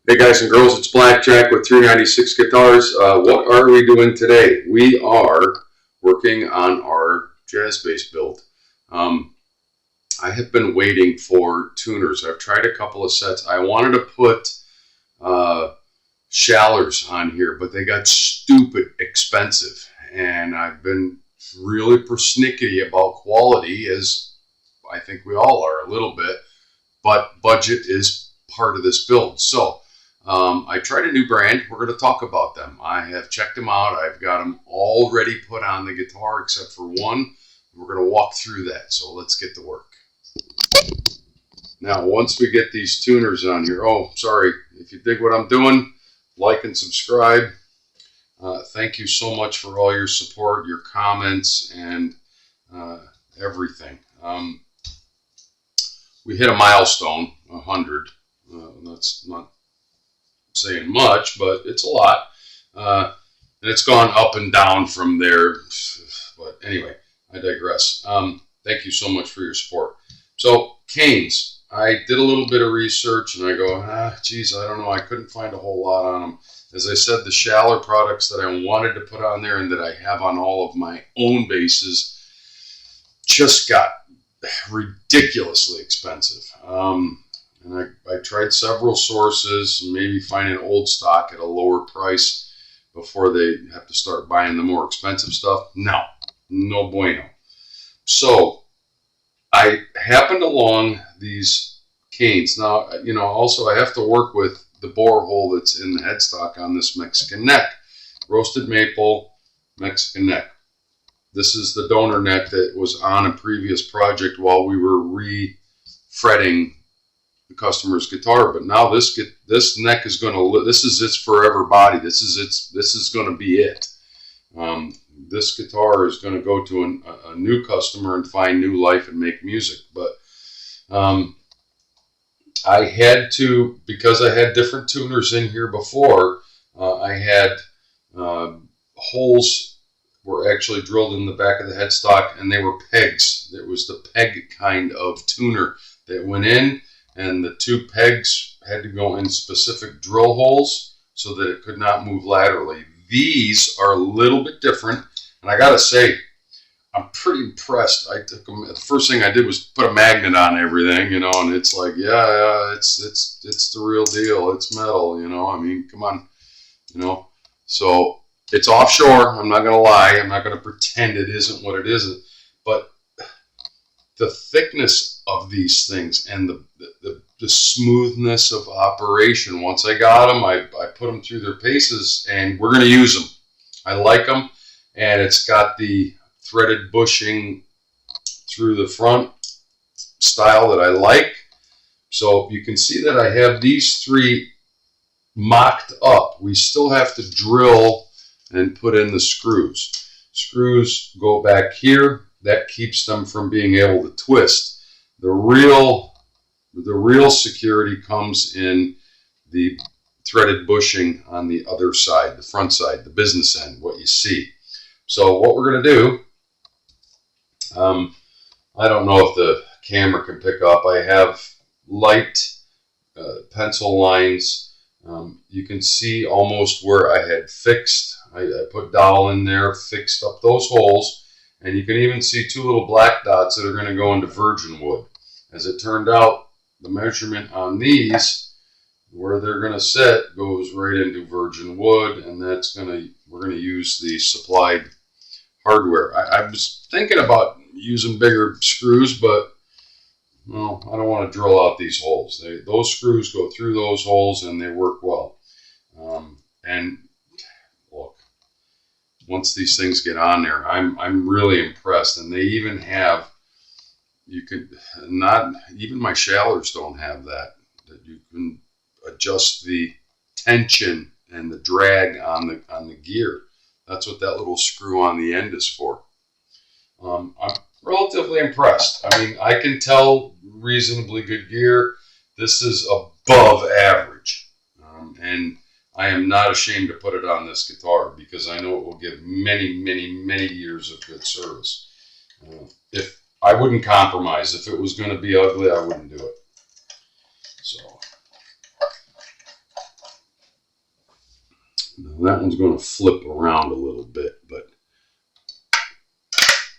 Hey guys and girls, it's Blackjack with 396 Guitars. What are we doing today? We are working on our jazz bass build. I have been waiting for tuners. I've tried a couple of sets. I wanted to put Shallers on here, but they got stupid expensive. And I've been really persnickety about quality, as I think we all are a little bit, but budget is part of this build. So I tried a new brand. We're going to talk about them. I have checked them out. I've got them already put on the guitar except for one. We're going to walk through that. So let's get to work. Now, once we get these tuners on here, oh, sorry, if you dig what I'm doing, like and subscribe. Thank you so much for all your support, your comments, and everything. We hit a milestone, 100. That's not saying much, but it's a lot. And it's gone up and down from there. But anyway, I digress. Thank you so much for your support. So, canes. I did a little bit of research and I go, geez, I don't know. I couldn't find a whole lot on them. As I said, the Schaller products that I wanted to put on there and that I have on all of my own basses just got ridiculously expensive. And I tried several sources, maybe finding old stock at a lower price before they have to start buying the more expensive stuff. No bueno. So I happened along these canes. Now, also I have to work with the bore hole that's in the headstock on this Mexican neck. Roasted maple, Mexican neck. This is the donor neck that was on a previous project while we were re-fretting the customer's guitar, but now this neck is going to, this is its forever body. This is going to be it. This guitar is going to go to a new customer and find new life and make music. But I had to, because I had different tuners in here before, I had holes were actually drilled in the back of the headstock, and they were pegs. It was the peg kind of tuner that went in, and the two pegs had to go in specific drill holes so that it could not move laterally. These are a little bit different, and I gotta say, I'm pretty impressed. I took them. The first thing I did was put a magnet on everything, and it's like, yeah, it's the real deal. It's metal, I mean, come on, So it's offshore. I'm not gonna lie. I'm not gonna pretend it isn't what it isn't, but the thickness of these things and the smoothness of operation. Once I got them, I put them through their paces, and we're going to use them. I like them, and it's got the threaded bushing through the front style that I like. So you can see that I have these three mocked up. We still have to drill and put in the screws. Screws go back here. That keeps them from being able to twist. The real security comes in the threaded bushing on the other side, the front side, the business end, what you see. So what we're going to do, I don't know if the camera can pick up. I have light pencil lines. You can see almost where I had fixed. I put dowel in there, fixed up those holes. And you can even see two little black dots that are going to go into virgin wood. As it turned out, the measurement on these, where they're going to sit, goes right into virgin wood, and we're going to use the supplied hardware. I was thinking about using bigger screws, but I don't want to drill out these holes. Those screws go through those holes, and they work well. And look. Once these things get on there, I'm really impressed. And they even have, even my Schallers don't have that you can adjust the tension and the drag on the gear. That's what that little screw on the end is for. I'm relatively impressed. I mean, I can tell reasonably good gear. This is above average. And I am not ashamed to put it on this guitar because I know it will give many, many, many years of good service. If I wouldn't compromise. If it was going to be ugly, I wouldn't do it. So Now that one's going to flip around a little bit, but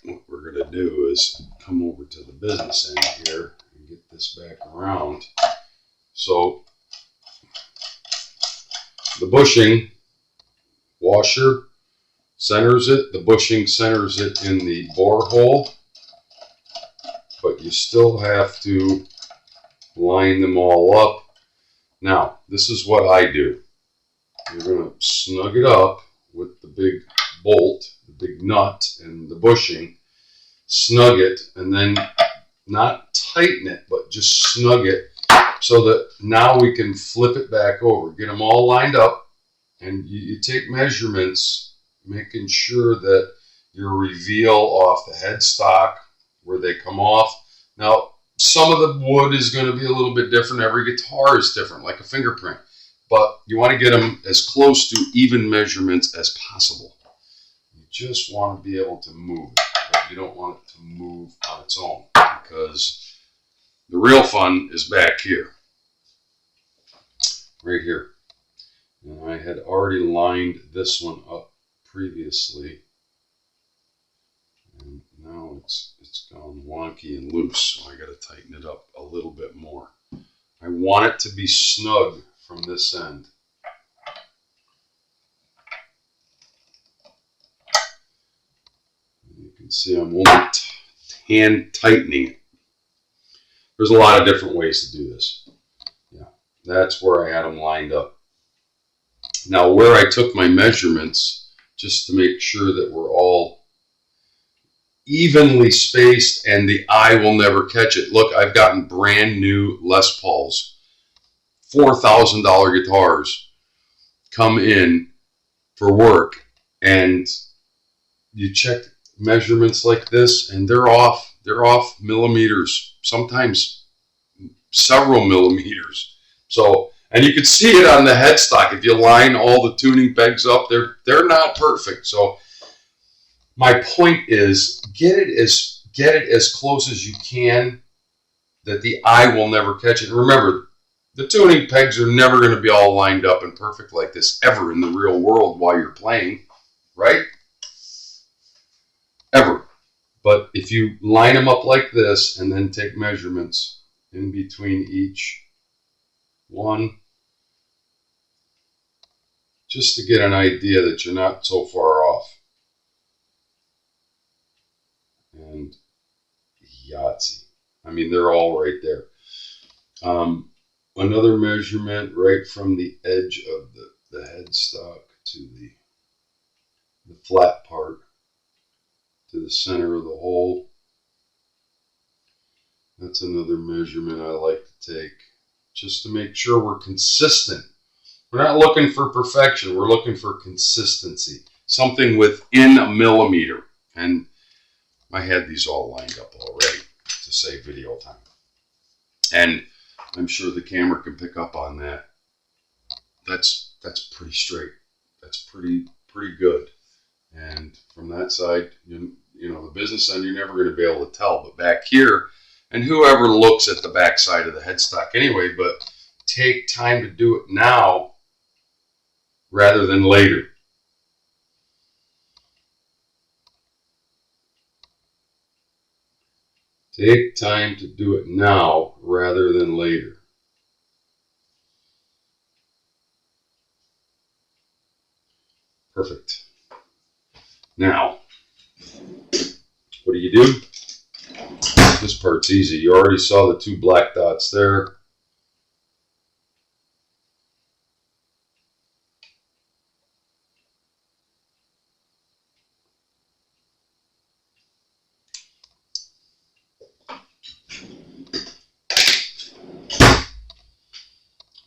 what we're going to do is come over to the business end here and get this back around. So the bushing washer centers it, the bushing centers it in the bore hole, but you still have to line them all up. Now, this is what I do. You're going to snug it up with the big bolt, the big nut, and the bushing. Snug it, and then not tighten it, but just snug it so that now we can flip it back over. Get them all lined up, and you take measurements, making sure that your reveal off the headstock, where they come off. Now, some of the wood is going to be a little bit different. Every guitar is different, like a fingerprint. But you want to get them as close to even measurements as possible. You just want to be able to move it, but you don't want it to move on its own, because the real fun is back here, right here. And I had already lined this one up previously, and now it's gone wonky and loose, so I got to tighten it up a little bit more. I want it to be snug from this end. You can see I'm only hand tightening it. There's a lot of different ways to do this. Yeah, that's where I had them lined up. Now, where I took my measurements, just to make sure that we're all evenly spaced and the eye will never catch it. Look, I've gotten brand new Les Pauls, $4,000 guitars come in for work, and you check measurements like this and they're off millimeters, sometimes several millimeters. So, and you can see it on the headstock. If you line all the tuning pegs up, they're not perfect. So my point is, get it as close as you can that the eye will never catch it. And remember, the tuning pegs are never going to be all lined up and perfect like this ever in the real world while you're playing, right? Ever. But if you line them up like this and then take measurements in between each one, just to get an idea that you're not so far off. And Yahtzee. I mean, they're all right there. Another measurement right from the edge of the headstock to the flat part to the center of the hole. That's another measurement I like to take, just to make sure we're consistent. We're not looking for perfection. We're looking for consistency, something within a millimeter. And I had these all lined up already to save video time. And I'm sure the camera can pick up on that. That's pretty straight. That's pretty good. And from that side, you know, the business end, you're never going to be able to tell. But back here, and whoever looks at the back side of the headstock anyway, but take time to do it now rather than later. Take time to do it now rather than later. Perfect. Now, what do? This part's easy. You already saw the two black dots there.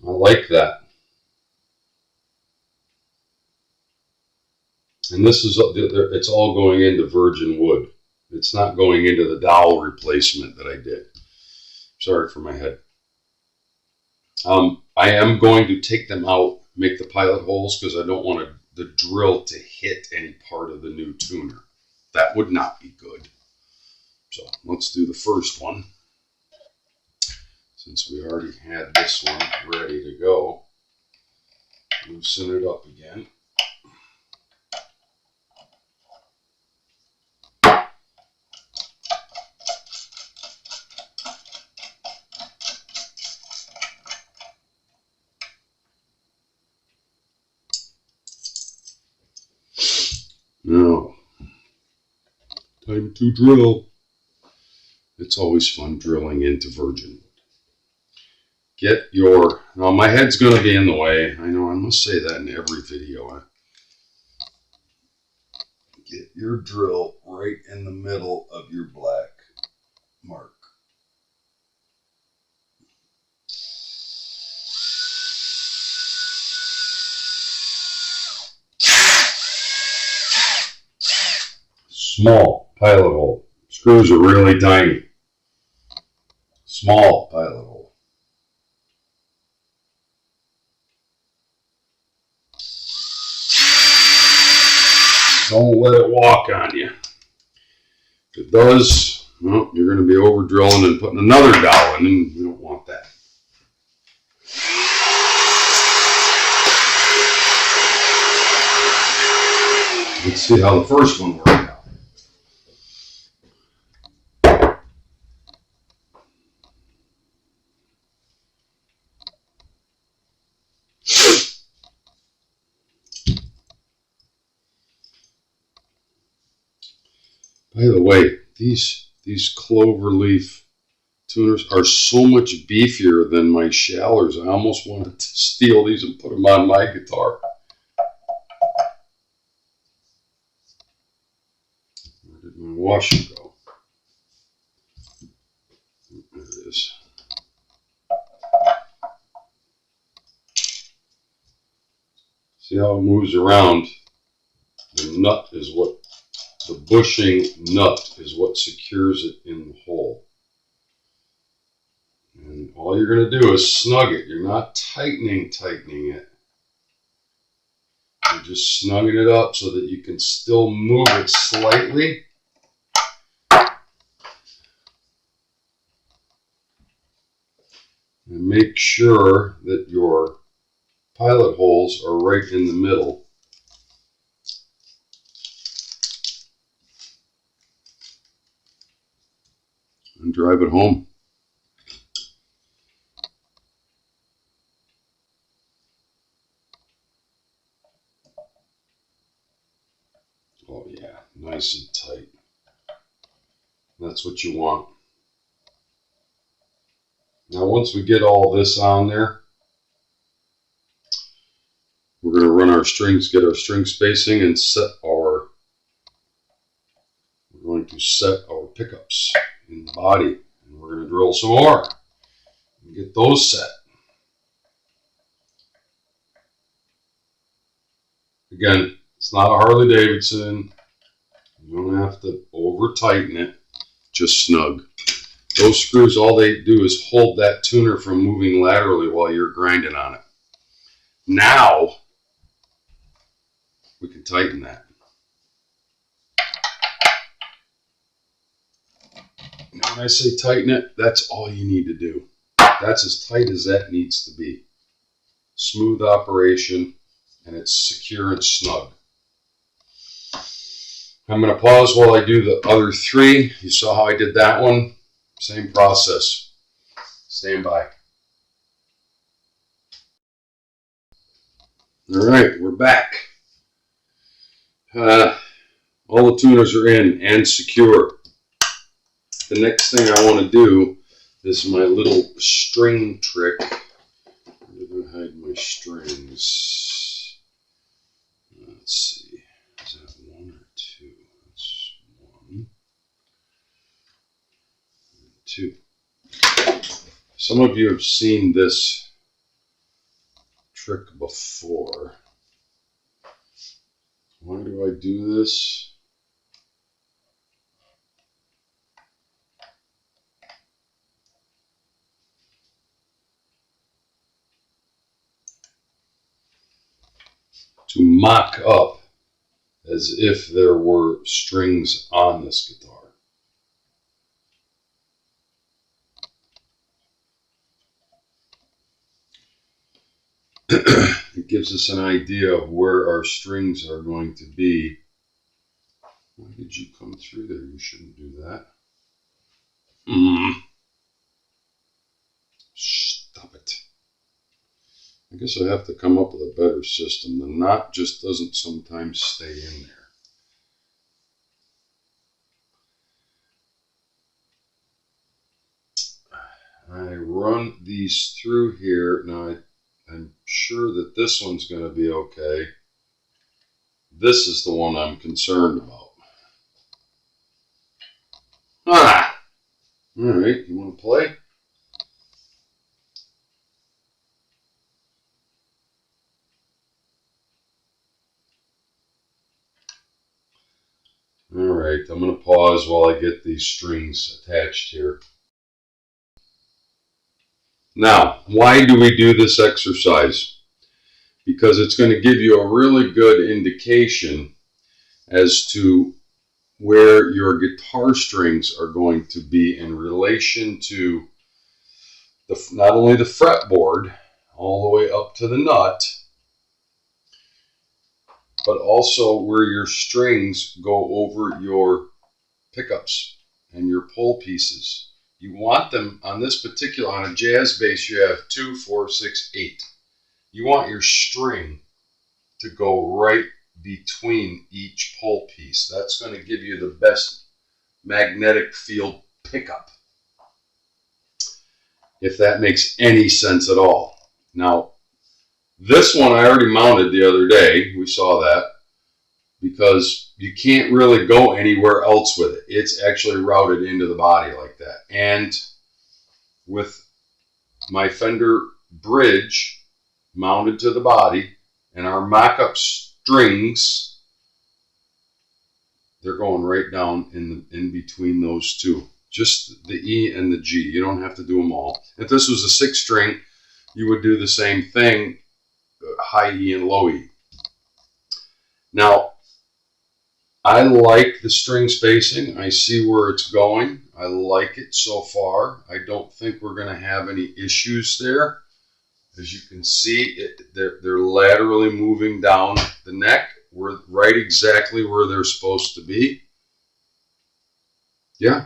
I like that. And this is, it's all going into virgin wood. It's not going into the dowel replacement that I did. Sorry for my head. I am going to take them out, make the pilot holes, because I don't want the drill to hit any part of the new tuner. That would not be good. So let's do the first one. Since we already had this one ready to go, loosen it up again. Now, time to drill. It's always fun drilling into virgin. Get your, now my head's going to be in the way. I know I must say that in every video. Get your drill right in the middle of your black mark. Small pilot hole. Screws are really tiny. Small pilot hole. Don't let it walk on you. If it does, well, you're going to be over drilling and putting another dowel in, and you don't want that. Let's see how the first one worked out. By the way, these clover leaf tuners are so much beefier than my Shallers. I almost wanted to steal these and put them on my guitar. Where did my washer go? There it is. See how it moves around? The nut is what, the bushing nut is what secures it in the hole. And all you're going to do is snug it. You're not tightening it. You're just snugging it up so that you can still move it slightly. And make sure that your pilot holes are right in the middle. And drive it home. Oh yeah, nice and tight. That's what you want. Now once we get all this on there, we're going to run our strings, get our string spacing, and we're going to set our pickups in the body. And we're going to drill some more and get those set. Again, it's not a Harley Davidson. You don't have to over tighten it, just snug. Those screws, all they do is hold that tuner from moving laterally while you're grinding on it. Now, we can tighten that. Now when I say tighten it, that's all you need to do. That's as tight as that needs to be. Smooth operation, and it's secure and snug. I'm going to pause while I do the other three. You saw how I did that one. Same process. Stand by. All right, we're back. All the tuners are in and secure. The next thing I want to do is my little string trick. I'm going to hide my strings. Let's see. Is that one or two? That's one. And two. Some of you have seen this trick before. Why do I do this? To mock up as if there were strings on this guitar. It gives us an idea of where our strings are going to be. Why did you come through there? You shouldn't do that. Stop it. I guess I have to come up with a better system. The knot just doesn't sometimes stay in there. run these through here. Now I'm sure that this one's going to be okay. This is the one I'm concerned about. Ah! Alright, you want to play? Alright, I'm going to pause while I get these strings attached here. Now, why do we do this exercise? Because it's going to give you a really good indication as to where your guitar strings are going to be in relation to not only the fretboard all the way up to the nut, but also where your strings go over your pickups and your pull pieces. You want them on this particular, on a jazz bass, you have 2, 4, 6, 8. You want your string to go right between each pull piece. That's going to give you the best magnetic field pickup, if that makes any sense at all. Now, this one I already mounted the other day. We saw that, because you can't really go anywhere else with it. It's actually routed into the body like that. And with my Fender bridge mounted to the body and our mock-up strings, they're going right down in between those two. Just the E and the G. You don't have to do them all. If this was a 6-string, you would do the same thing, high E and low E. Now, I like the string spacing. I see where it's going. I like it so far. I don't think we're going to have any issues there. As you can see, they're laterally moving down the neck. We're right exactly where they're supposed to be. Yeah,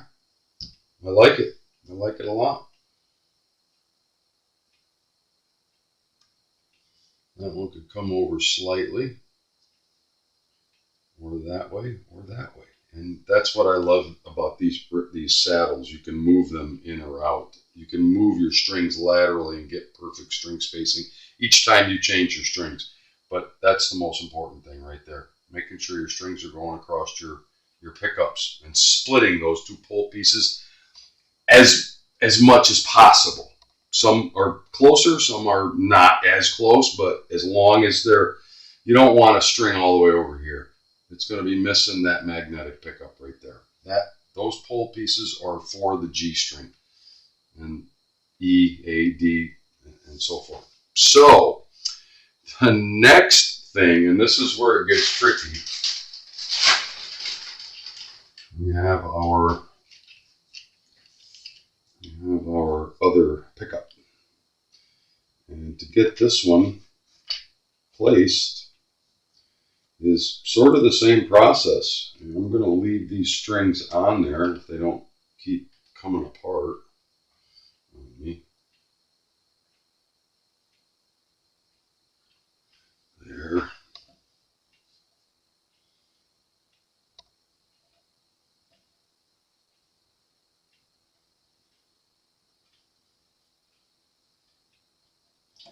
I like it. I like it a lot. That one could come over slightly, or that way, or that way. And that's what I love about these saddles. You can move them in or out. You can move your strings laterally and get perfect string spacing each time you change your strings. But that's the most important thing right there. Making sure your strings are going across your pickups and splitting those two pull pieces as much as possible. Some are closer, some are not as close, but as long as you don't want a string all the way over here. It's going to be missing that magnetic pickup right there. Those pull pieces are for the G string and E, A, D, and so forth. So the next thing, and this is where it gets tricky, we have our other pickup. And to get this one placed is sort of the same process. And I'm going to leave these strings on there if they don't keep coming apart on me. There.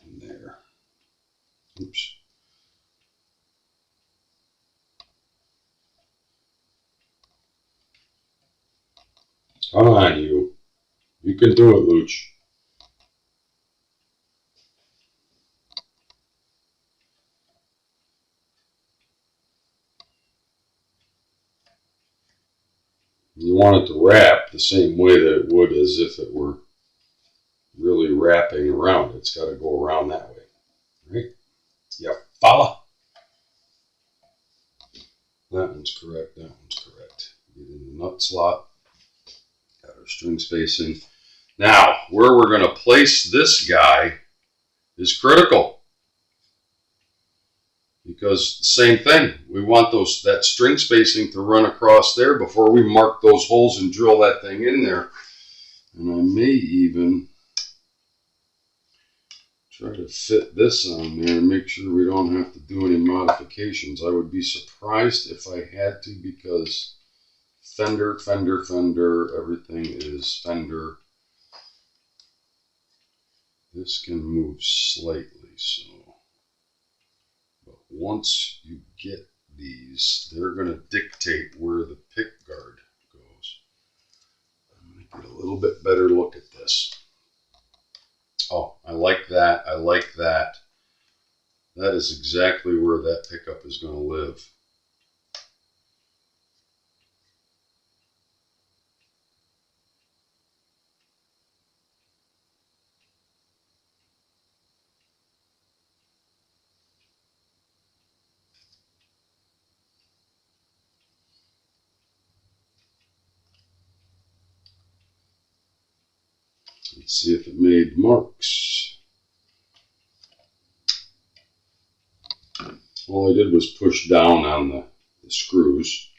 And there. Oops. Come on, you. You can do it, Luch. You want it to wrap the same way that it would as if it were really wrapping around. It's got to go around that way. Right? Yep. Follow. That one's correct. That one's correct. Get in the nut slot. Got our string spacing. Now, where we're going to place this guy is critical. Because the same thing, we want that string spacing to run across there before we mark those holes and drill that thing in there. And I may even try to fit this on there and make sure we don't have to do any modifications. I would be surprised if I had to, because Fender, everything is Fender. This can move slightly, so. But once you get these, they're going to dictate where the pick guard goes. I'm going to get a little bit better look at this. Oh, I like that. I like that. That is exactly where that pickup is going to live. Let's see if it made marks. All I did was push down on the screws.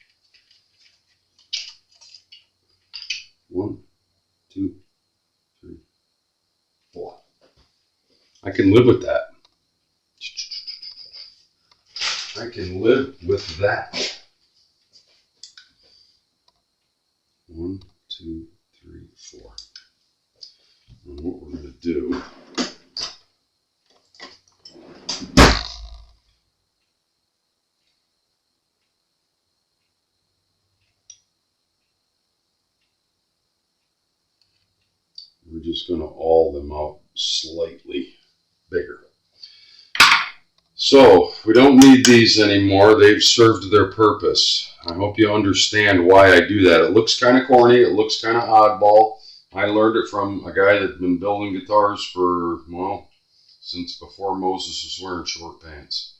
1, 2, 3, 4. I can live with that. I can live with that. 1, 2, 3, 4. And what we're going to do, we're just going to awl them out slightly bigger. So we don't need these anymore. They've served their purpose. I hope you understand why I do that. It looks kind of corny. It looks kind of oddball. I learned it from a guy that's been building guitars for, well, since before Moses was wearing short pants.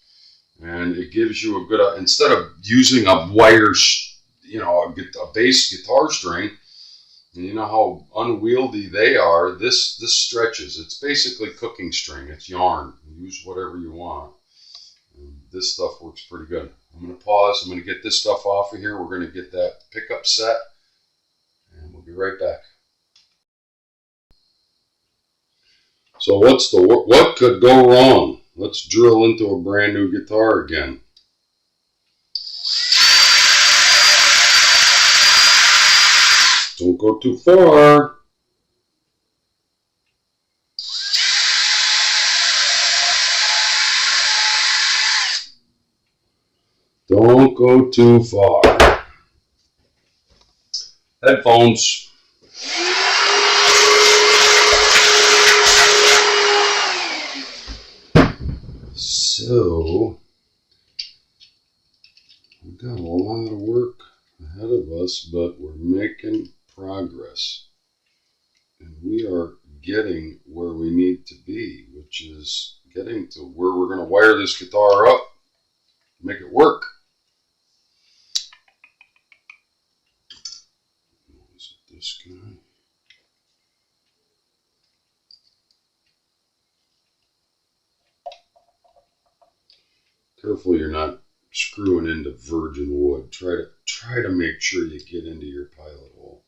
And it gives you a good, instead of using a wire, a bass guitar string, and you know how unwieldy they are, this stretches. It's basically cooking string. It's yarn. Use whatever you want. And this stuff works pretty good. I'm going to pause. I'm going to get this stuff off of here. We're going to get that pickup set, and we'll be right back. So what could go wrong? Let's drill into a brand new guitar again. Don't go too far. Don't go too far. Headphones. So, we've got a lot of work ahead of us, but we're making progress. And we are getting where we need to be, which is getting to where we're going to wire this guitar up, make it work. Is it this guy? Careful you're not screwing into virgin wood. Try to make sure you get into your pilot hole.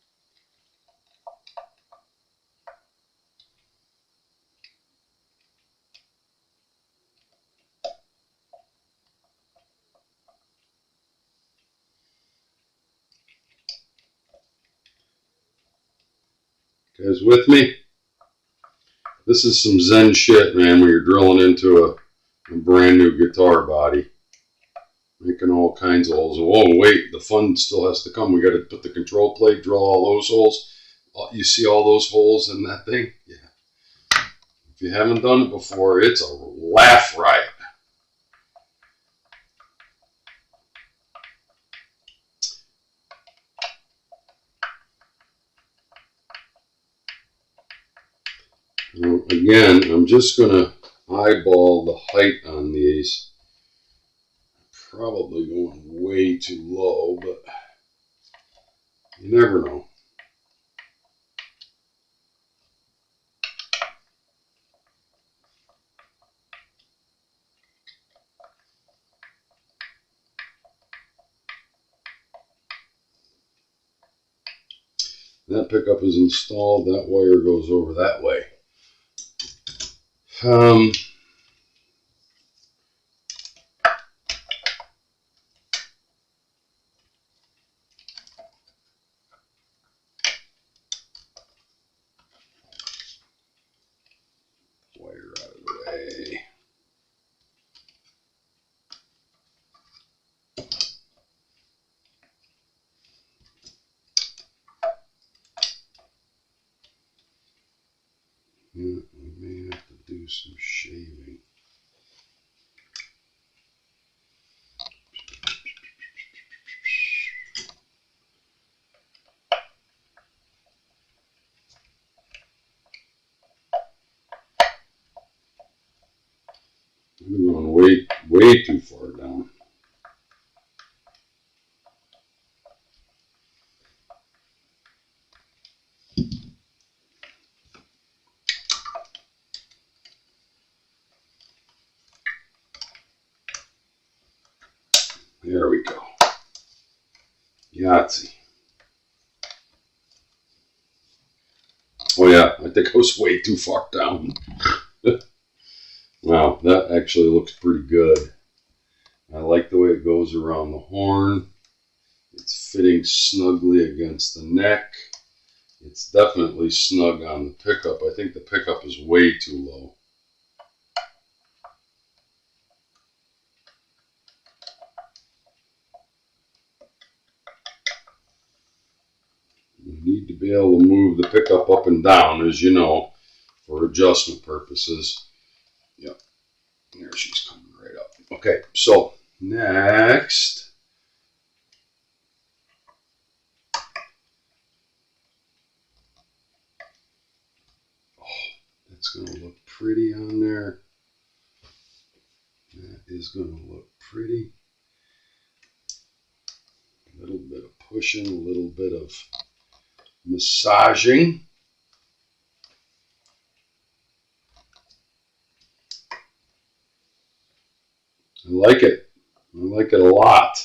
You guys with me? This is some Zen shit, man, when you're drilling into a brand new guitar body. Making all kinds of holes. Oh, wait, the fun still has to come. We got to put the control plate, drill all those holes. You see all those holes in that thing? Yeah. If you haven't done it before, it's a laugh riot. Now, again, I'm just going to eyeball the height on these. Probably going way too low, but you never know. That pickup is installed. That wire goes over that way. We're going way too far down. There we go. Yahtzee. Oh yeah, I think I was way too far down. Wow, that actually looks pretty good. I like the way it goes around the horn. It's fitting snugly against the neck. It's definitely snug on the pickup. I think the pickup is way too low. You need to be able to move the pickup up and down, as you know, for adjustment purposes. Yep, there she's coming right up. Okay, so next, oh, that's going to look pretty on there. That is going to look pretty. A little bit of pushing, a little bit of massaging. I like it. I like it a lot.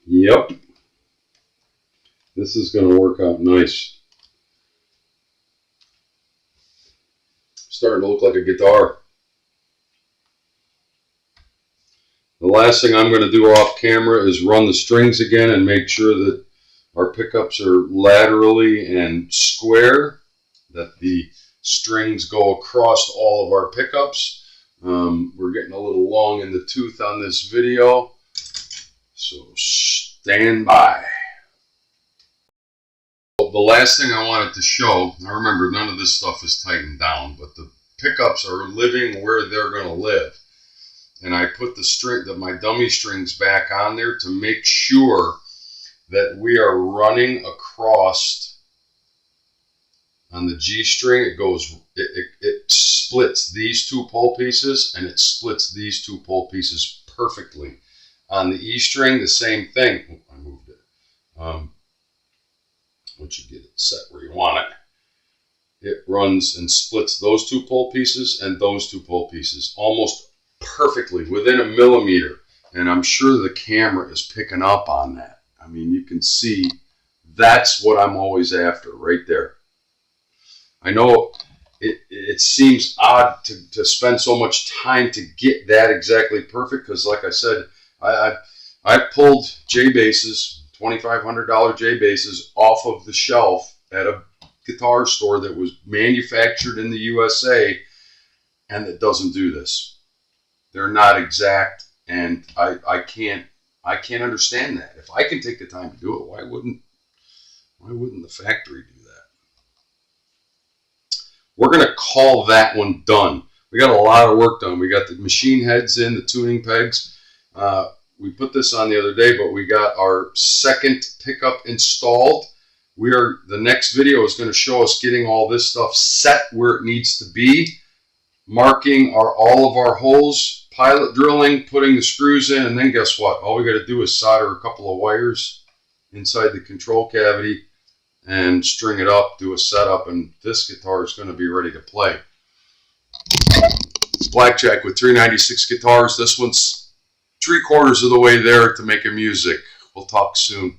Yep. This is going to work out nice. Starting to look like a guitar. The last thing I'm going to do off camera is run the strings again and make sure that our pickups are laterally and square, that the strings go across all of our pickups. We're getting a little long in the tooth on this video, so stand by. The last thing I wanted to show, now remember none of this stuff is tightened down, but the pickups are living where they're going to live. And I put my dummy strings back on there to make sure that we are running across on the G string. It splits these two pole pieces and it splits these two pole pieces perfectly. On the E string, the same thing. Oh, I moved it. Once you get it set where you want it, it runs and splits those two pole pieces and those two pole pieces almost perfectly within a millimeter. And I'm sure the camera is picking up on that. I mean, you can see that's what I'm always after right there. I know it seems odd to spend so much time to get that exactly perfect because, like I said, I pulled J-basses, $2,500 J-basses off of the shelf at a guitar store that was manufactured in the USA and that doesn't do this. They're not exact, and I can't understand that. If I can take the time to do it, why wouldn't the factory do that? We're going to call that one done. We got a lot of work done. We got the machine heads in, the tuning pegs. We put this on the other day, but we got our second pickup installed. The next video is going to show us getting all this stuff set where it needs to be, marking all of our holes, pilot drilling, putting the screws in, and then guess what? All we got to do is solder a couple of wires inside the control cavity and string it up, do a setup, and this guitar is going to be ready to play. It's Blackjack with 396 Guitars. This one's 3/4 of the way there to making music. We'll talk soon.